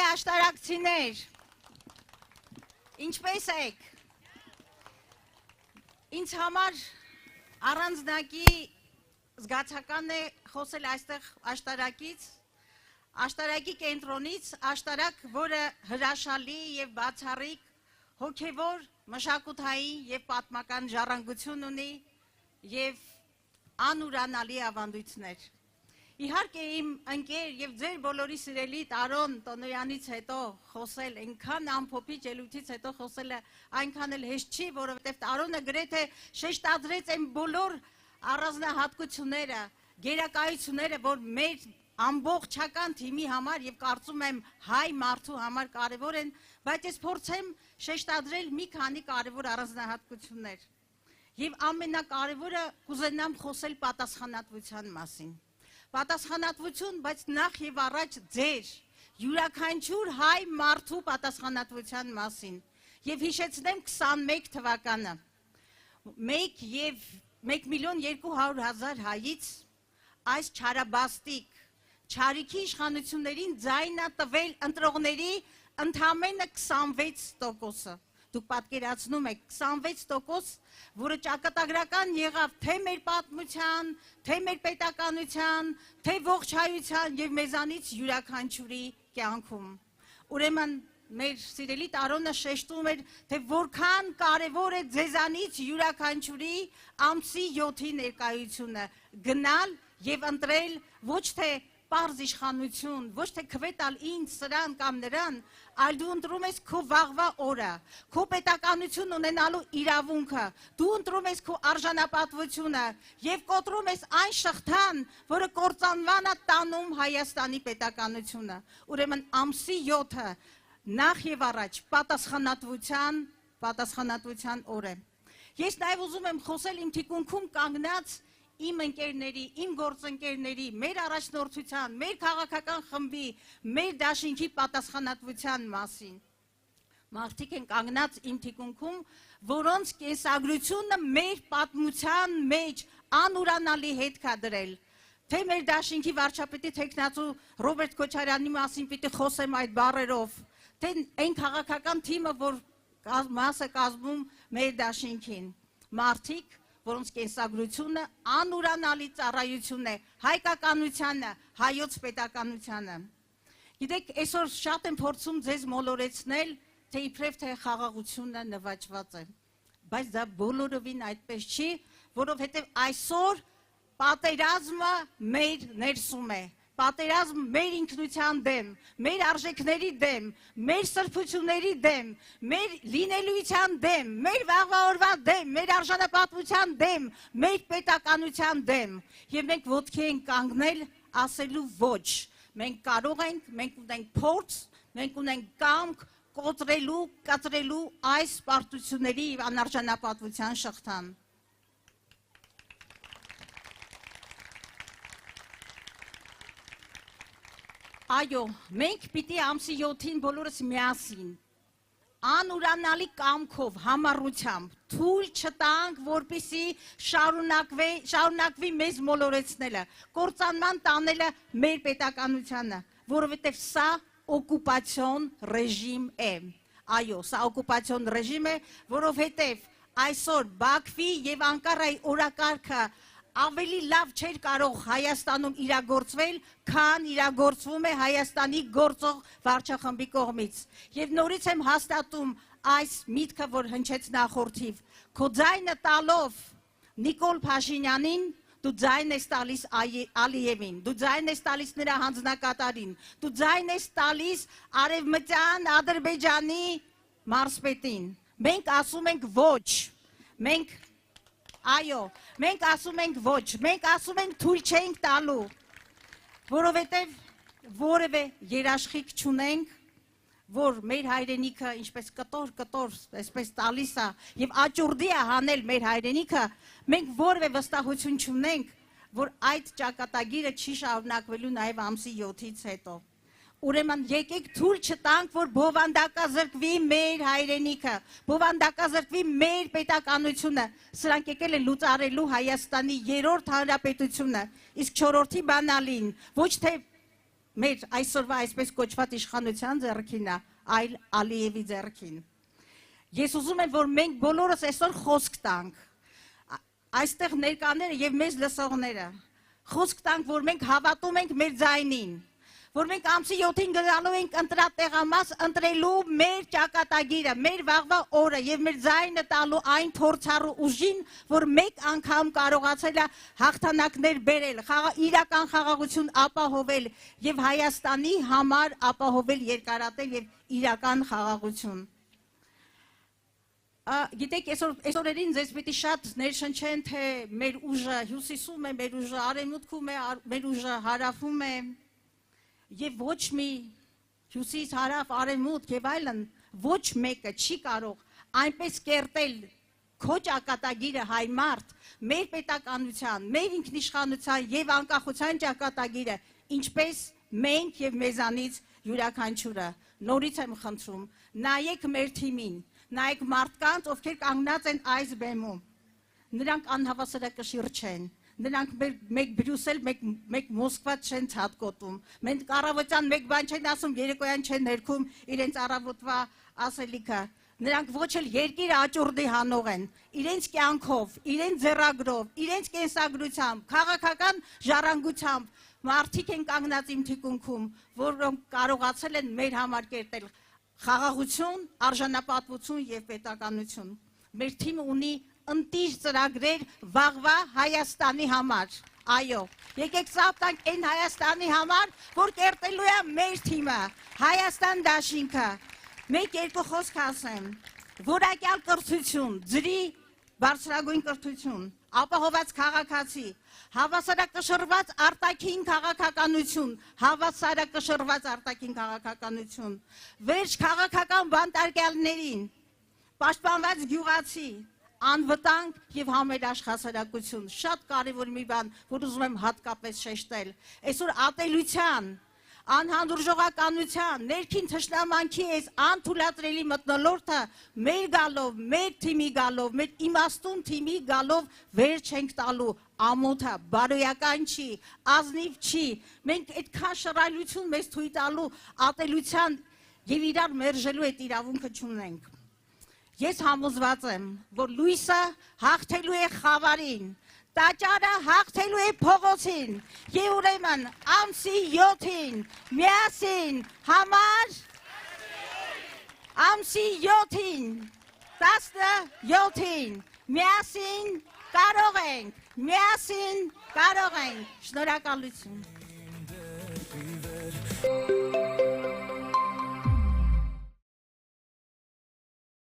աշտարակցիներ, ինչպես եք, ինձ համար առանձնակի զգացական է խոսել այստեղ աշտարակից, աշտարակի կենտրոնից, աշտարակ, որը հրաշալի և բացառիկ, հոգևոր, մշակութային և պատմական ժառանգություն ունի և անուրանալի ավանդույթներ։ Իհարկե իմ ընկեր և ձեր բոլորի սիրելի Տարոն Տոնոյանից հետո խոսել, այնքան ամփոփիչ ելույթից հետո խոսելը այնքան էլ հեշտ չի, որովհետև Տարոնը գրեթե շեշտադրեց այն բոլոր առանձնահատկությունները, գերակայությունները, որ մեր ամբողջական թիմի համար և կարծում եմ հայ մարդու համար կարևոր են, բայց ես փորձեմ շեշտադրել մի քանի կարևոր առանձնահատկություններ։ Եվ ամենակարևորը կուզենամ խոսել պատասխանատվության մասին։ Պատասխանատվություն, բայց նախ և առաջ ձեր, յուրաքանչյուր հայ մարդու պատասխանատվության մասին։ Եվ հիշեցնեմ 21 թվականը, 1,200,000 հայից այս չարաբաստիկ, չարիքի իշխանություններին ձայնա տվել ընտրողների ընդամենը 26%-ը։ Դուք պատկերացնում եք 26%, որը ճակատագրական եղավ թե մեր պատմության, թե մեր պետականության, թե ողջայության և մեզանից յուրաքանչյուրի կյանքում։ Ուրեմն մեր սիրելի Տարոնը շեշտում էր, թե որքան կարևոր է ձեզանից յուրաքանչյուրի ամսի 7-ի ներկայությունը, գնալ և ընտրել ոչ թե պարզ իշխանություն, ոչ թե քվետալ ինձ, սրան կամ նրան, այլ դու ընտրում ես քո վաղվա օրը, քո պետականություն ունենալու իրավունքը, դու ընտրում ես քո արժանապատվությունը և կոտրում ես այն շղթան, որը կործանման է տանում Հայաստանի պետականությունը։ Ուրեմն ամսի 7-ը նախ և առաջ պատասխանատվության օր է։ Ես նաև ուզում եմ խոսել իմ թիկունքում կանգնած իմ ընկերների, իմ գործընկերների, մեր առաջնորդության, մեր քաղաքական խմբի, մեր դաշինքի պատասխանատվության մասին։ Մարդիկ են կանգնած իմ թիկունքում, որոնց կենսագրությունը մեր պատմության մեջ անուրանալի հետք է դրել։ Թե մեր դաշինքի վարչապետի թեկնածու Ռոբերտ Քոչարյանի մասին պիտի խոսեմ այդ բառերով, թե այն քաղաքական թիմը, որ մասը կազմում մեր դաշինքին։ Մարդիկ, որոնց կենսագրությունը անուրանալի ծառայություն է հայկականությանը, հայոց պետականությանը։ Գիտեք, այսօր շատ եմ փորձում ձեզ մոլորեցնել, թե իբրև թե խաղաղությունը նվաճված է, բայց դա բոլորովին այդպես չի, որովհետև այսօր պատերազմը մեր ներսում է, պատերազմ մեր ինքնության դեմ, մեր արժեքների դեմ, մեր սրբությունների դեմ, մեր լինելույթյան դեմ, մեր վաղվա օրվա դեմ, մեր արժանապատվության դեմ, մեր պետականության դեմ։ Եվ մենք ոտքի ենք կանգնել ասելու ոչ։ Մենք կարող ենք, մենք ունենք փորձ, մենք ունենք կամք կոտրելու, կտրելու այս պարտությունների և անարժանապատվության շղթան։ Այո, մենք պիտի ամսի 7-ին բոլորս միասին, անուրանալի կամքով, համառությամբ, թույլ չտանք, որպեսզի շարունակվի մեզ մոլորեցնելը, կործանման տանելը մեր պետականությանը, որովհետև սա օկուպացիոն ռեժիմ է։ Այո, սա օկուպացիոն ռեժիմ է, որովհետև այսօր Բաքվի և Անկարայի օրակարգը ավելի լավ չէր կարող Հայաստանում իրագործվել, քան իրագործվում է Հայաստանի գործող վարչախմբի կողմից։ Եվ նորից եմ հաստատում այս միտքը, որ հնչեց նախորդիվ։ Քո ձայնը տալով Նիկոլ Փաշինյանին, դու ձայն ես տալիս Ալիևին, դու ձայն ես տալիս նրա հանձնակատարին, դու ձայն ես տալիս Արևմտյան Ադրբեջանի մարզպետին։ Մենք ասում ենք ոչ, այո, մենք ասում ենք ոչ, մենք ասում ենք թույլ չենք տալու, որովհետև որևէ երաշխիք չունենք, որ մեր հայրենիքը ինչպես կտոր, այսպես տալիս է և աճուրդի է հանել մեր հայրենիքը, մենք որևէ վստահություն չունենք, որ այդ ճակատագիրը չի շարունակվելու նաև ամսի 7-ից հետո։ Ուրեմն եկեք թույլ չտանք, որ բովանդակազրկվի մեր հայրենիքը, բովանդակազրկվի մեր պետականությունը, սրանք եկել են լուծարելու Հայաստանի 3-րդ հանրապետությունը, իսկ 4-րդի բանալին, ոչ թե մեր այսօրվա այսպես կոչված իշխանության ձեռքին է, այլ Ալիևի ձեռքին։ Ես ուզում եմ, որ մենք բոլորս այսօր խոսք տանք, այստեղ ներկաները եւ մեզ լսողները, խոսք տանք, որ մենք հավատում ենք մեր ձայնին, որ մենք ամսի 7-ին գնալու ենք ընտրատեղամաս ընտրելու մեր ճակատագիրը, մեր վաղվա օրը եւ մեր ձայնը տալու այն փորձառու ուժին, որ մեկ անգամ կարողացել է հաղթանակներ բերել, իրական խաղաղություն ապահովել եւ Հայաստանի համար ապահովել երկարատև եւ իրական խաղաղություն։ Գիտեք, այսօրերին ձեզ պիտի շատ ներշնչեն, թե մեր ուժը հյուսիսում է, մեր ուժը արևմուտքում է, մեր ուժը հարավում է։ Եվ ոչ մի հյուսիս, հարավ, արևմուտք եւ այլն ոչ մեկը չի կարող այնպես կերտել քո ճակատագիրը հայ մարդ, մեր պետականության, մեր ինքնիշխանության եւ անկախության ճակատագիրը, ինչպես մենք եւ մեզանից յուրաքանչյուրը։ Նորից եմ խնդրում, նայեք մեր թիմին, նայեք մարդկանց, ովքեր կանգնած են այս բեմում։ Նրանք անհավասարակշիռ չեն։ Նրանք մեկ Բրյուսել, մեկ Մոսկվա չեն ցածկոտում։ Մենք կառավարության մեկ բան չեն ասում, երեկոյան չեն ներքում իրենց առավոտվա ասելիքը։ Նրանք ոչ էլ երկիրը աճուրդի հանող են, իրենց կյանքով, իրենց ձեռագրով, իրենց կենսագրությամբ, քաղաքական ժառանգությամբ մարդիկ են կանգնած իմ թիկունքում, որոնք կարողացել են մեր համար կերտել խաղաղություն, արժանապատվություն եւ պետականություն։ Մեր թիմը ունի ընտիր ծրագրեր վաղվա Հայաստանի համար։ Այո, եկեք ծափ տանք այն Հայաստանի համար, որ կերտելու է մեր թիմը, Հայաստան դաշինքը։ Մեկ երկու խոսք ասեմ, որակյալ կրթություն, ձրի բարձրագույն կրթություն, ապահոված քաղաքացի, հավասարակշռված արտաքին քաղաքականություն, հավասարակշռված արտաքին քաղաքականություն, վերջ քաղաքական բանտարկյալներին, պաշտպանված գյուղացի, անվտանգ եւ համերաշխասարակություն, շատ կարևոր մի բան, որ ուզում եմ հատկապես շեշտել։ Այսօր ատելության, անհանդուրժողականության, ներքին թշնամանքի այս անթույլատրելի մթնոլորտը մեր գալով, մեր թիմի գալով, մեր իմաստուն թիմի գալով վեր չենք տալու, ամոթը, բարոյական չի, ազնիվ չի, մենք այդքան շռայլություն մեզ թույլ տալու ատելության եւ իրար մերժելու այդ իրավունքը չունենք։ Ես համոզված եմ, որ լույսը հաղթելու է խավարին, տաճարը հաղթելու է փողոցին, եւ ուրեմն ամսի 7-ին միասին համար ամսի 7-ին 17-ին միասին կարող ենք, Շնորհակալություն։